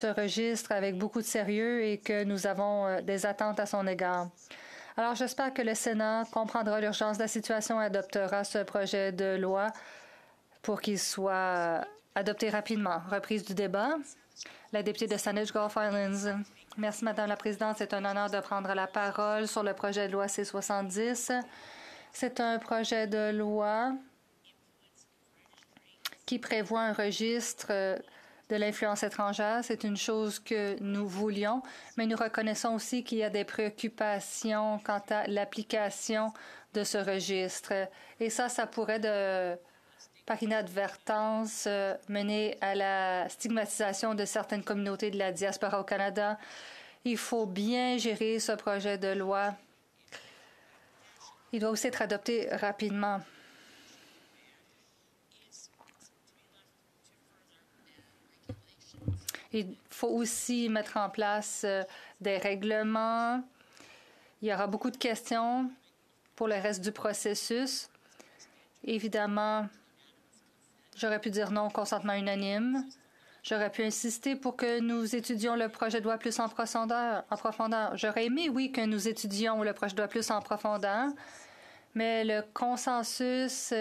ce registre avec beaucoup de sérieux et que nous avons des attentes à son égard. Alors, j'espère que le Sénat comprendra l'urgence de la situation et adoptera ce projet de loi pour qu'il soit adopté rapidement. Reprise du débat. La députée de Saanich Gulf Islands. Merci, Madame la Présidente. C'est un honneur de prendre la parole sur le projet de loi C-70. C'est un projet de loi qui prévoit un registre de l'influence étrangère. C'est une chose que nous voulions, mais nous reconnaissons aussi qu'il y a des préoccupations quant à l'application de ce registre. Et ça pourrait, par inadvertance, mener à la stigmatisation de certaines communautés de la diaspora au Canada. Il faut bien gérer ce projet de loi. Il doit aussi être adopté rapidement. Il faut aussi mettre en place des règlements. Il y aura beaucoup de questions pour le reste du processus. Évidemment, j'aurais pu dire non au consentement unanime. J'aurais pu insister pour que nous étudions le projet de loi plus en profondeur. J'aurais aimé, oui, que nous étudions le projet de loi plus en profondeur, mais le consensus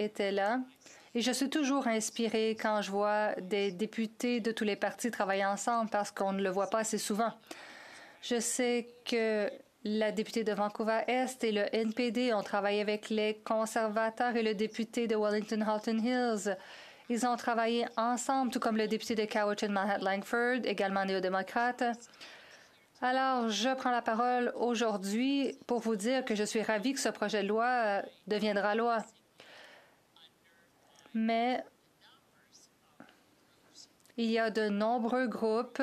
était là. Et je suis toujours inspirée quand je vois des députés de tous les partis travailler ensemble parce qu'on ne le voit pas assez souvent. Je sais que la députée de Vancouver-Est et le NPD ont travaillé avec les conservateurs et le député de Wellington-Halton Hills. Ils ont travaillé ensemble, tout comme le député de Cowichan-Manhattan-Langford, également néo-démocrate. Alors, je prends la parole aujourd'hui pour vous dire que je suis ravie que ce projet de loi deviendra loi. Mais il y a de nombreux groupes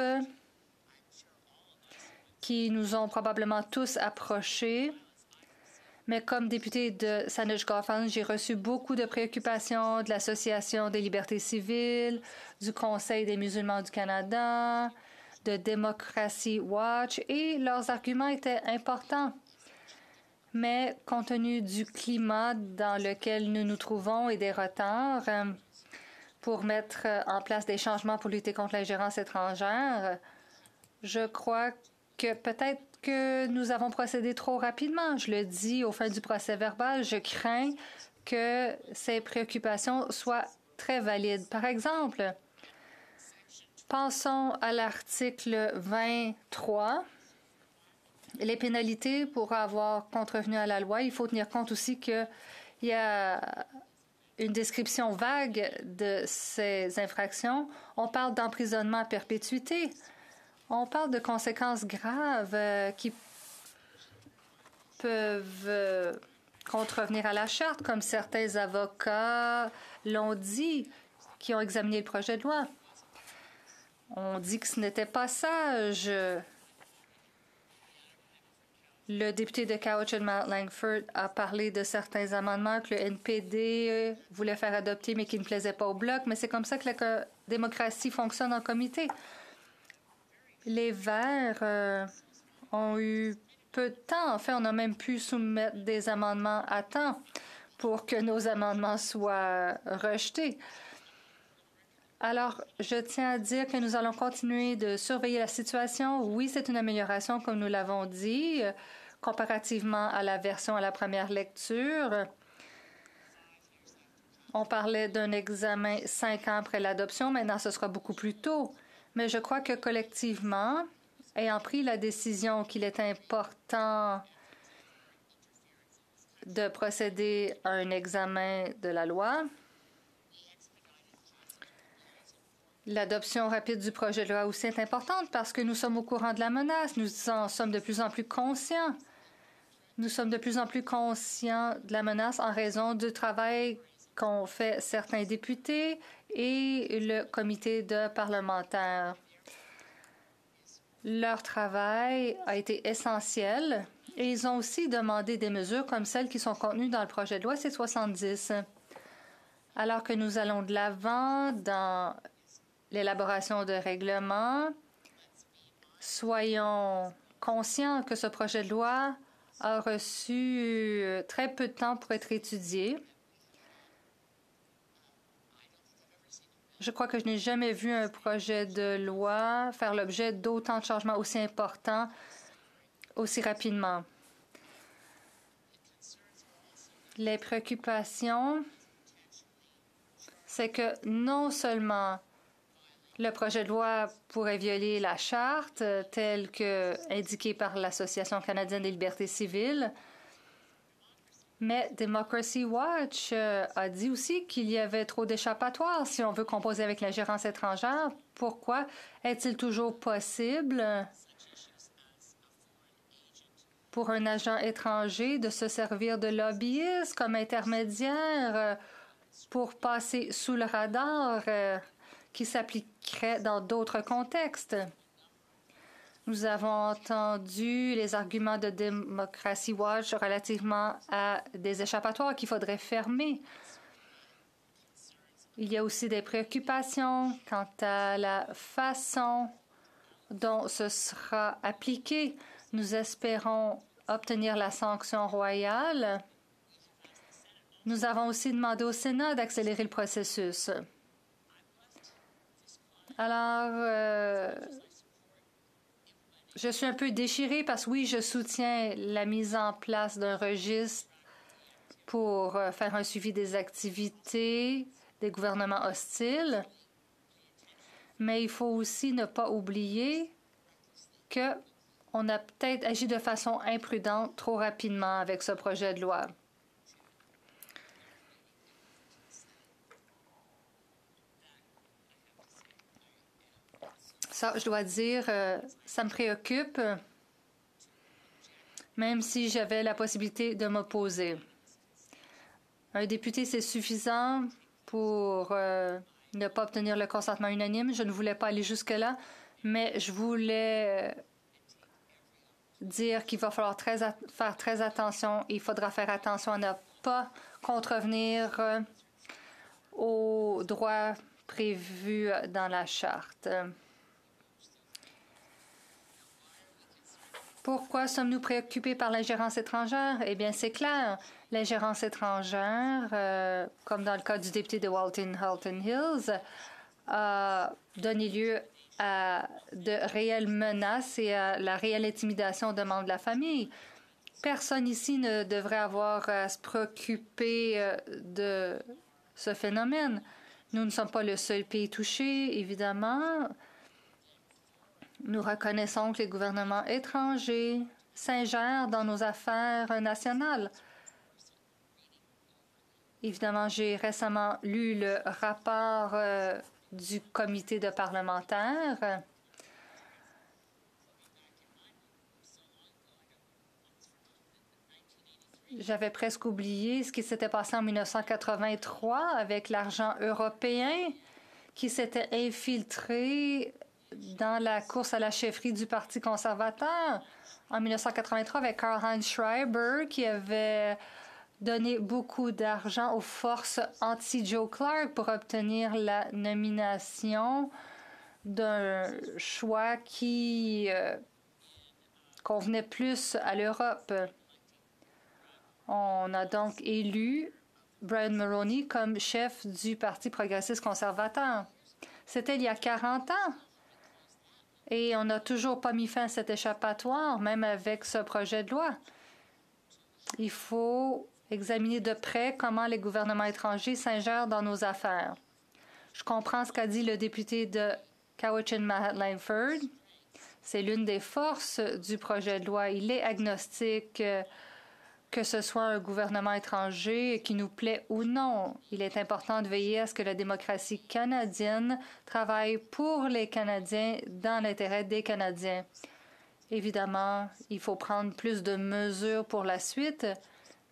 qui nous ont probablement tous approchés. Mais comme député de Saanich Gulf Islands, j'ai reçu beaucoup de préoccupations de l'Association des libertés civiles, du Conseil des musulmans du Canada, de Democracy Watch, et leurs arguments étaient importants. Mais compte tenu du climat dans lequel nous nous trouvons et des retards pour mettre en place des changements pour lutter contre l'ingérence étrangère, je crois que peut-être que nous avons procédé trop rapidement. Je le dis au fin du procès verbal, je crains que ces préoccupations soient très valides. Par exemple, pensons à l'article 23. Les pénalités pour avoir contrevenu à la loi, il faut tenir compte aussi qu'il y a une description vague de ces infractions. On parle d'emprisonnement à perpétuité. On parle de conséquences graves qui peuvent contrevenir à la charte, comme certains avocats l'ont dit, qui ont examiné le projet de loi. On dit que ce n'était pas sage. Le député de Cowichan-Langford a parlé de certains amendements que le NPD voulait faire adopter, mais qui ne plaisaient pas au Bloc. Mais c'est comme ça que la démocratie fonctionne en comité. Les Verts ont eu peu de temps. En fait, on a même pu soumettre des amendements à temps pour que nos amendements soient rejetés. Alors, je tiens à dire que nous allons continuer de surveiller la situation. Oui, c'est une amélioration, comme nous l'avons dit, comparativement à la version à la première lecture. On parlait d'un examen 5 ans après l'adoption. Maintenant, ce sera beaucoup plus tôt. Mais je crois que collectivement, ayant pris la décision qu'il est important de procéder à un examen de la loi, l'adoption rapide du projet de loi aussi est importante parce que nous sommes au courant de la menace. Nous en sommes de plus en plus conscients. Nous sommes de plus en plus conscients de la menace en raison du travail qu'ont fait certains députés et le comité de parlementaires. Leur travail a été essentiel et ils ont aussi demandé des mesures comme celles qui sont contenues dans le projet de loi C-70. Alors que nous allons de l'avant dans l'élaboration de règlements, soyons conscients que ce projet de loi a reçu très peu de temps pour être étudié. Je crois que je n'ai jamais vu un projet de loi faire l'objet d'autant de changements aussi importants aussi rapidement. Les préoccupations, c'est que non seulement le projet de loi pourrait violer la charte telle que indiquée par l'Association canadienne des libertés civiles, mais Democracy Watch a dit aussi qu'il y avait trop d'échappatoires si on veut composer avec l'ingérence étrangère. Pourquoi est-il toujours possible pour un agent étranger de se servir de lobbyistes comme intermédiaire pour passer sous le radar qui s'appliquerait dans d'autres contextes? Nous avons entendu les arguments de Democracy Watch relativement à des échappatoires qu'il faudrait fermer. Il y a aussi des préoccupations quant à la façon dont ce sera appliqué. Nous espérons obtenir la sanction royale. Nous avons aussi demandé au Sénat d'accélérer le processus. Alors, je suis un peu déchirée parce que oui, je soutiens la mise en place d'un registre pour faire un suivi des activités des gouvernements hostiles. Mais il faut aussi ne pas oublier qu'on a peut-être agi de façon imprudente trop rapidement avec ce projet de loi. Ça, je dois dire, ça me préoccupe, même si j'avais la possibilité de m'opposer. Un député, c'est suffisant pour ne pas obtenir le consentement unanime. Je ne voulais pas aller jusque-là, mais je voulais dire qu'il va falloir faire très attention. Il faudra faire attention à ne pas contrevenir aux droits prévus dans la Charte. Pourquoi sommes-nous préoccupés par l'ingérence étrangère? Eh bien, c'est clair. L'ingérence étrangère, comme dans le cas du député de Halton Hills, a donné lieu à de réelles menaces et à la réelle intimidation de membres de la famille. Personne ici ne devrait avoir à se préoccuper de ce phénomène. Nous ne sommes pas le seul pays touché, évidemment. Nous reconnaissons que les gouvernements étrangers s'ingèrent dans nos affaires nationales. Évidemment, j'ai récemment lu le rapport du comité de parlementaires. J'avais presque oublié ce qui s'était passé en 1983 avec l'argent européen qui s'était infiltré dans la course à la chefferie du Parti conservateur en 1983 avec Karl-Heinz Schreiber qui avait donné beaucoup d'argent aux forces anti-Joe Clark pour obtenir la nomination d'un choix qui convenait plus à l'Europe. On a donc élu Brian Mulroney comme chef du Parti progressiste conservateur. C'était il y a 40 ans. Et on n'a toujours pas mis fin à cet échappatoire, même avec ce projet de loi. Il faut examiner de près comment les gouvernements étrangers s'ingèrent dans nos affaires. Je comprends ce qu'a dit le député de Cowichan-Langford. C'est l'une des forces du projet de loi. Il est agnostique que ce soit un gouvernement étranger qui nous plaît ou non. Il est important de veiller à ce que la démocratie canadienne travaille pour les Canadiens dans l'intérêt des Canadiens. Évidemment, il faut prendre plus de mesures pour la suite,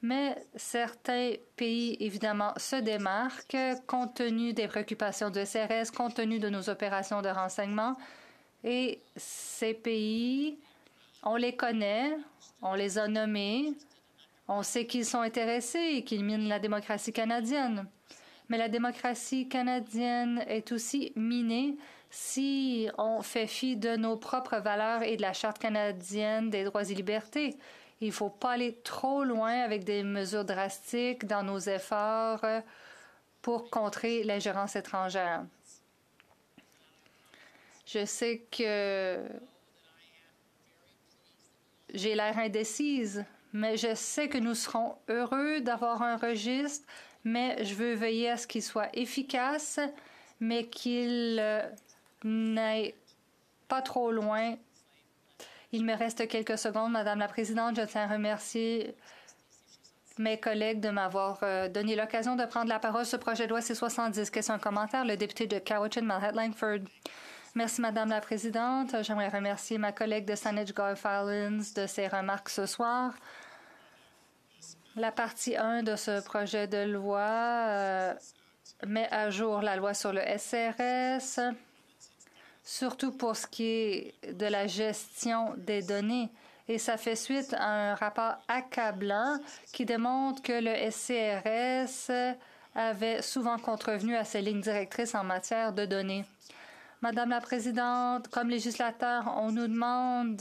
mais certains pays, évidemment, se démarquent compte tenu des préoccupations du SRS, compte tenu de nos opérations de renseignement. Et ces pays, on les connaît, on les a nommés. On sait qu'ils sont intéressés et qu'ils minent la démocratie canadienne. Mais la démocratie canadienne est aussi minée si on fait fi de nos propres valeurs et de la Charte canadienne des droits et libertés. Il ne faut pas aller trop loin avec des mesures drastiques dans nos efforts pour contrer l'ingérence étrangère. Je sais que j'ai l'air indécise, mais je sais que nous serons heureux d'avoir un registre, mais je veux veiller à ce qu'il soit efficace, mais qu'il n'aille pas trop loin. Il me reste quelques secondes, Madame la Présidente. Je tiens à remercier mes collègues de m'avoir donné l'occasion de prendre la parole sur ce projet de loi C-70. Question un commentaire, le député de Cowichan, Malhett Langford. Merci, Madame la Présidente. J'aimerais remercier ma collègue de Saanich Gulf Islands de ses remarques ce soir. La partie 1 de ce projet de loi met à jour la loi sur le SRS, surtout pour ce qui est de la gestion des données. Et ça fait suite à un rapport accablant qui démontre que le SCRS avait souvent contrevenu à ses lignes directrices en matière de données. Madame la Présidente, comme législateur, on nous demande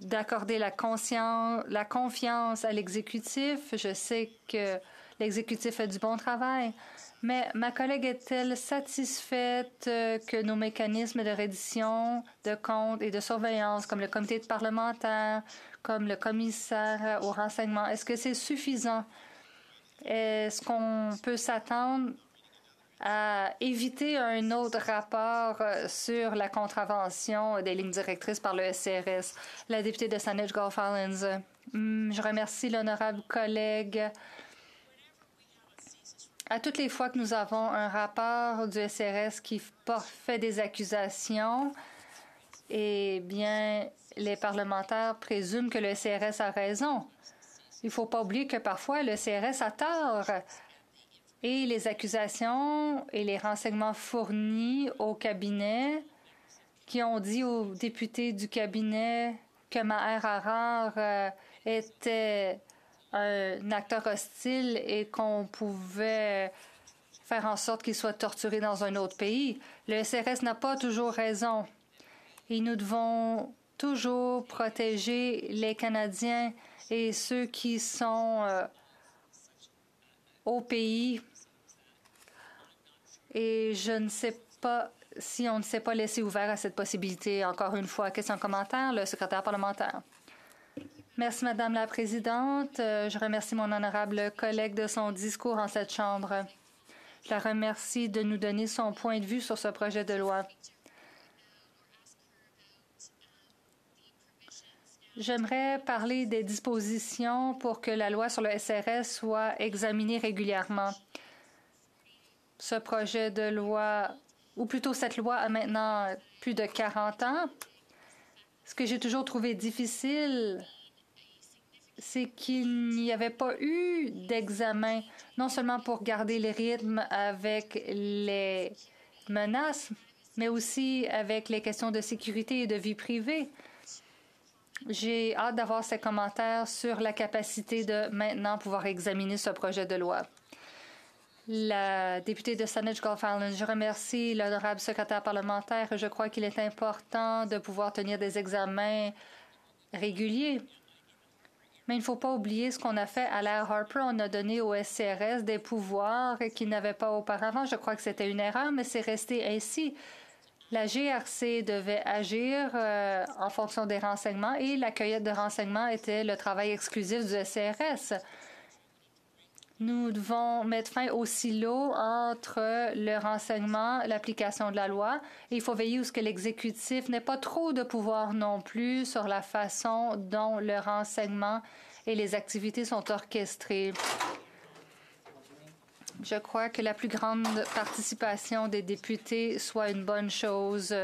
d'accorder la confiance à l'exécutif. Je sais que l'exécutif fait du bon travail, mais ma collègue est-elle satisfaite que nos mécanismes de reddition de comptes et de surveillance, comme le comité de parlementaire, comme le commissaire au renseignement, est-ce que c'est suffisant? Est-ce qu'on peut s'attendre à éviter un autre rapport sur la contravention des lignes directrices par le SCRS? La députée de Saanich Gulf Islands. Je remercie l'honorable collègue. À toutes les fois que nous avons un rapport du SRS qui fait des accusations, eh bien, les parlementaires présument que le SRS a raison. Il ne faut pas oublier que parfois le SRS a tort. Et les accusations et les renseignements fournis au cabinet qui ont dit aux députés du cabinet que Maher Arar était un acteur hostile et qu'on pouvait faire en sorte qu'il soit torturé dans un autre pays. Le SRS n'a pas toujours raison. Et nous devons toujours protéger les Canadiens et ceux qui sont au pays. Et je ne sais pas si on ne s'est pas laissé ouvert à cette possibilité. Encore une fois, question commentaire, le secrétaire parlementaire. Merci, Madame la Présidente. Je remercie mon honorable collègue de son discours en cette Chambre. Je la remercie de nous donner son point de vue sur ce projet de loi. J'aimerais parler des dispositions pour que la loi sur le SRS soit examinée régulièrement. Ce projet de loi, ou plutôt cette loi a maintenant plus de 40 ans. Ce que j'ai toujours trouvé difficile, c'est qu'il n'y avait pas eu d'examen, non seulement pour garder le rythme avec les menaces, mais aussi avec les questions de sécurité et de vie privée. J'ai hâte d'avoir ces commentaires sur la capacité de maintenant pouvoir examiner ce projet de loi. La députée de Saanich Gulf Islands, je remercie l'honorable secrétaire parlementaire. Je crois qu'il est important de pouvoir tenir des examens réguliers. Mais il ne faut pas oublier ce qu'on a fait à l'ère Harper. On a donné au SCRS des pouvoirs qu'il n'avait pas auparavant. Je crois que c'était une erreur, mais c'est resté ainsi. La GRC devait agir en fonction des renseignements et la cueillette de renseignements était le travail exclusif du SCRS. Nous devons mettre fin au silo entre le renseignement, l'application de la loi. Et il faut veiller à ce que l'exécutif n'ait pas trop de pouvoir non plus sur la façon dont le renseignement et les activités sont orchestrées. Je crois que la plus grande participation des députés soit une bonne chose.